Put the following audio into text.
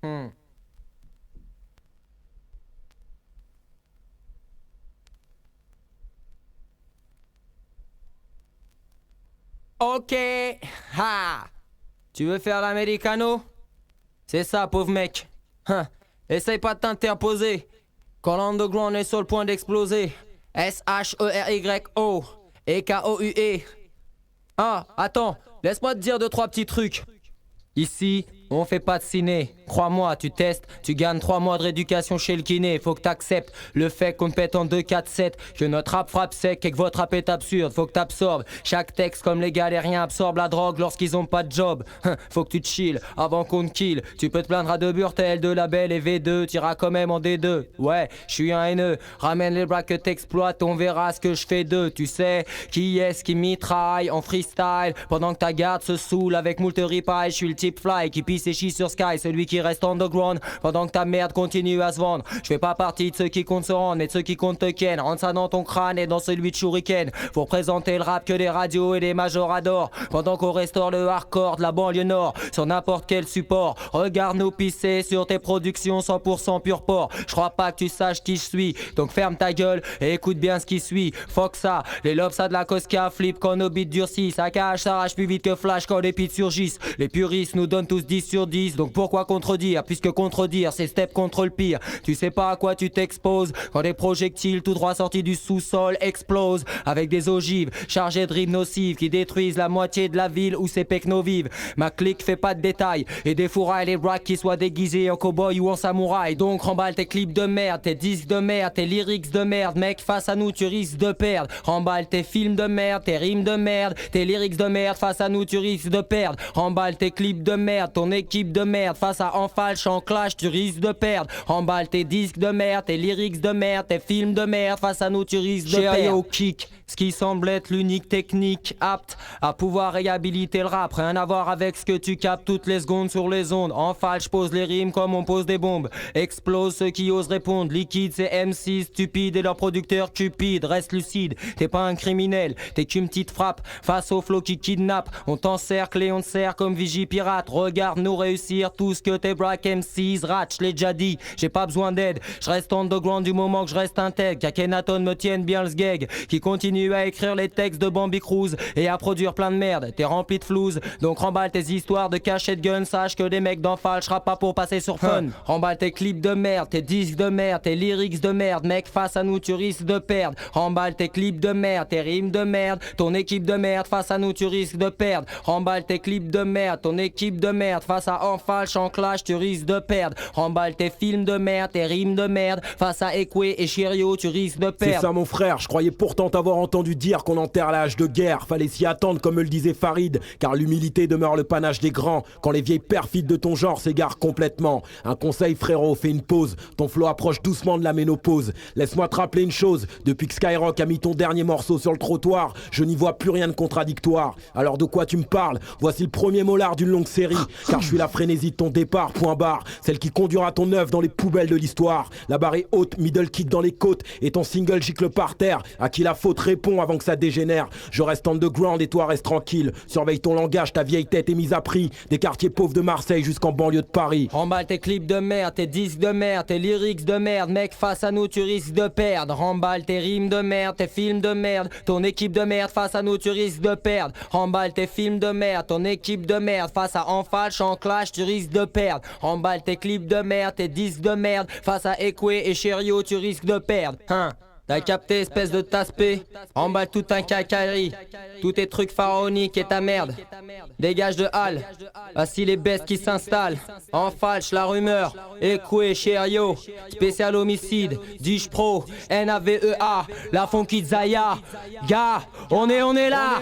Hmm. Ok. Ha. Tu veux faire l'americano? C'est ça, pauvre mec. Hein. Essaye pas de t'interposer. Quand l'underground est sur le point d'exploser. S-H-E-R-Y-O et K-O-U-E. Ah, attends, laisse-moi te dire deux, trois petits trucs. Ici, on fait pas de ciné. Crois-moi, tu testes, tu gagnes 3 mois de rééducation chez le kiné. Faut que t'acceptes le fait qu'on te pète en 2, 4, 7. Que notre rap frappe sec et que votre rap est absurde. Faut que t'absorbes chaque texte comme les galériens absorbent la drogue lorsqu'ils ont pas de job. Faut que tu te chill avant qu'on te kill. Tu peux te plaindre à deux Burtel, de label et V2. T'iras quand même en D2. Ouais, je suis un haineux. Ramène les bras que t'exploites, on verra ce que je fais d'eux. Tu sais, qui est-ce qui mitraille en freestyle pendant que ta garde se saoule avec moult ripaille. Je suis le type fly qui pisse et chie sur Sky. Celui qui reste underground pendant que ta merde continue à se vendre. Je fais pas partie de ceux qui comptent se rendre, mais de ceux qui comptent te ken. Rentre ça dans ton crâne et dans celui de Shuriken. Pour présenter le rap que des radios et des majors adorent. Pendant qu'on restaure le hardcore de la banlieue nord sur n'importe quel support. Regarde-nous pisser sur tes productions 100% pur porc. Je crois pas que tu saches qui je suis. Donc ferme ta gueule et écoute bien ce qui suit. Fuck ça, les lobes ça de la Cosca flip quand nos beats durcissent. Ça cache, s'arrache plus vite que Flash quand les pits surgissent. Les puristes nous donnent tous 10 sur 10. Donc pourquoi contredire, puisque contredire c'est step contre le pire. Tu sais pas à quoi tu t'exposes quand des projectiles tout droit sortis du sous-sol explosent avec des ogives chargées de rimes nocives qui détruisent la moitié de la ville où ces pecnos vivent. Ma clique fait pas de détails et des fourrailles les racks qui soient déguisés en cowboy ou en samouraï. Donc remballe tes clips de merde, tes disques de merde, tes lyrics de merde. Mec, face à nous tu risques de perdre. Remballe tes films de merde, tes rimes de merde, tes lyrics de merde. Face à nous tu risques de perdre. Remballe tes clips de merde, ton équipe de merde. Face à En Falche, en clash, tu risques de perdre. Remballe tes disques de merde, tes lyrics de merde, tes films de merde. Face à nous, tu risques de perdre. Au kick, ce qui semble être l'unique technique apte à pouvoir réhabiliter le rap. Rien à voir avec ce que tu captes toutes les secondes sur les ondes. En falche, pose les rimes comme on pose des bombes. Explose ceux qui osent répondre. Liquide, c'est MC stupide et leur producteur cupide. Reste lucide, t'es pas un criminel, t'es qu'une petite frappe. Face au flow qui kidnappe, on t'encercle et on te sert comme vigie pirate. Regarde-nous réussir tout ce que tes brack MCs ratent. Je l'ai déjà dit, j'ai pas besoin d'aide. Je reste underground du moment que je reste intègre. Qu'Akhenaton me tienne bien le sgeg. Qui continue à écrire les textes de Bambi Cruz et à produire plein de merde. T'es rempli de flouze, donc remballe tes histoires de cachets de gun. Sache que des mecs d'en falche rappent pas pour passer sur fun. Remballe tes clips de merde, tes disques de merde, tes lyrics de merde. Mec, face à nous tu risques de perdre. Remballe tes clips de merde, tes rimes de merde, ton équipe de merde. Face à nous tu risques de perdre. Remballe tes clips de merde, ton équipe de merde. Face à En Falche, en clash, tu risques de perdre. Remballe tes films de merde, tes rimes de merde. Face à Ekwe et Chirio, tu risques de perdre. C'est ça mon frère, je croyais pourtant t'avoir entendu dire qu'on enterre l'âge de guerre. Fallait s'y attendre comme me le disait Farid, car l'humilité demeure le panache des grands. Quand les vieilles perfides de ton genre s'égarent complètement. Un conseil frérot, fais une pause. Ton flow approche doucement de la ménopause. Laisse-moi te rappeler une chose, depuis que Skyrock a mis ton dernier morceau sur le trottoir, je n'y vois plus rien de contradictoire. Alors de quoi tu me parles? Voici le premier molar d'une longue série, car je suis la frénésie de ton départ, point barre. Celle qui conduira ton œuvre dans les poubelles de l'histoire. La barre est haute, middle kick dans les côtes, et ton single gicle par terre. À qui la faute répond avant que ça dégénère. Je reste underground et toi reste tranquille. Surveille ton langage, ta vieille tête est mise à prix. Des quartiers pauvres de Marseille jusqu'en banlieue de Paris. Remballe tes clips de merde, tes disques de merde, tes lyrics de merde. Mec, face à nous tu risques de perdre. Remballe tes rimes de merde, tes films de merde, ton équipe de merde. Face à nous tu risques de perdre. Remballe tes films de merde, ton équipe de merde. Face à En Falche, en clash, tu risques de perdre. Remballe tes clips de merde, tes disques de merde. Face à Ekwe et Chirio, tu risques de perdre. T'as capté, espèce de taspé. Remballe tout un cacaillerie. Tous tes trucs pharaoniques et ta merde. Dégage de Halle. Voici les bestes qui s'installent. En falche, la rumeur. Ekwe, Chirio. Spécial homicide. Dish Pro. NAVEA. La Funky Zaya. Gars, on est là.